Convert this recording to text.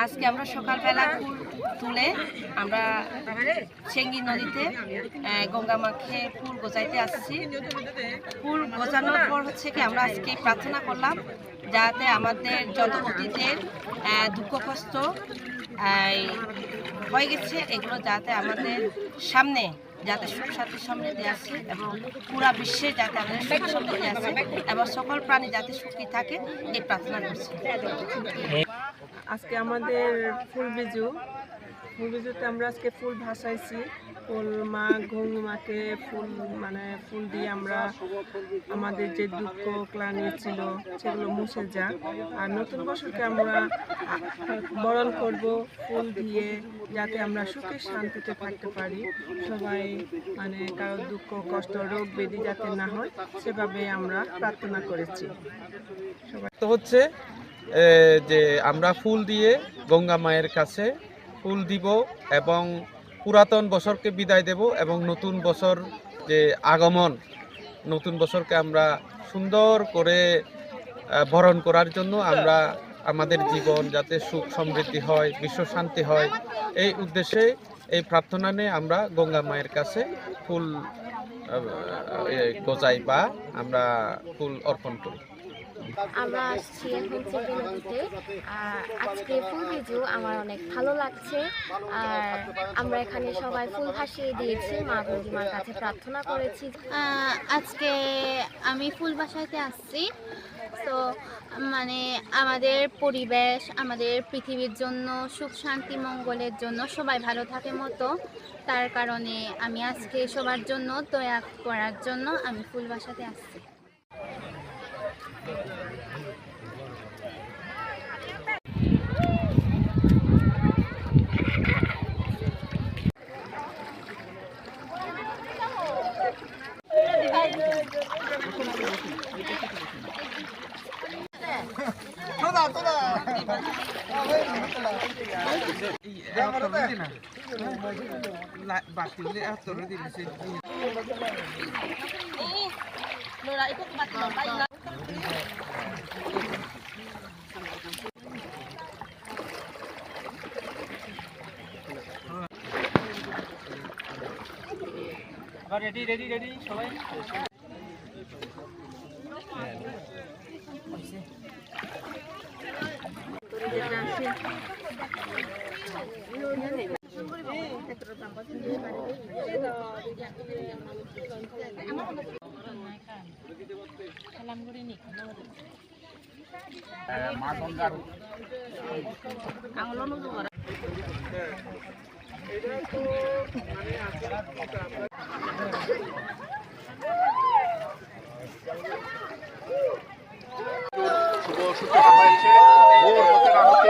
আজকে আমরা সকালবেলা ফুল তুলে আমরা চেঙ্গি নদীতে গঙ্গা মাকে ফুল গোজাইতে আসছি। ফুল গোজানোর পর হচ্ছে কি আমরা আজকে প্রার্থনা করলাম যাতে আমাদের যত অতীতের দুঃখ কষ্ট হয়ে গেছে এগুলো যাতে আমাদের সামনে যাতে সুখ শান্তির সমৃদ্ধি আসে এবং পুরা বিশ্বে যাতে আমাদের সুখ সমৃদ্ধি আসে এবং সকল প্রাণী যাতে সুখী থাকে এই প্রার্থনা করছি। আজকে আমাদের ফুলবিজুতে আমরা আজকে ফুল ভাসাইছি। ফুল মা গঙ্গা মাকে ফুল দিয়ে আমরা আমাদের যে দুঃখ ক্লানি ছিল সেগুলো মুছে যাক, আর নতুন বছরকে আমরা বরণ করব ফুল দিয়ে যাতে আমরা সুখে শান্তিতে থাকতে পারি। সবাই কারো দুঃখ কষ্ট রোগ ব্যাধি যাতে না হয় সেভাবে আমরা প্রার্থনা করেছি। তো হচ্ছে যে আমরা ফুল দিয়ে গঙ্গা মায়ের কাছে ফুল দিব এবং পুরাতন বছরকে বিদায় দেব এবং নতুন বছর যে আগমন, নতুন বছরকে আমরা সুন্দর করে বরণ করার জন্য আমরা আমাদের জীবন যাতে সুখ সমৃদ্ধি হয়, বিশ্ব শান্তি হয়, এই উদ্দেশ্যে এই প্রার্থনা নিয়ে আমরা গঙ্গা মায়ের কাছে ফুল গোজাই বা আমরা ফুল অর্পণ করি। আমরা আসছি এখন চেঙ্গি নদীতে। আজকে ফুলবিজু আমার অনেক ভালো লাগছে। আর আমরা এখানে সবাই ফুল ভাসিয়ে দিয়েছি, মা গঙ্গিমার কাছে প্রার্থনা করেছি। আজকে আমি ফুল বাসাইতে আসছি। তো আমাদের পরিবেশ, আমাদের পৃথিবীর জন্য সুখ শান্তি মঙ্গলের জন্য সবাই ভালো থাকে মতো, তার কারণে আমি আজকে সবার জন্য দয়া করার জন্য আমি ফুল বাসাতে আসছি। রেডি সবাই। মা গঙ্গার শুভ সূচনা হয়েছে। ভোর হতে না হতে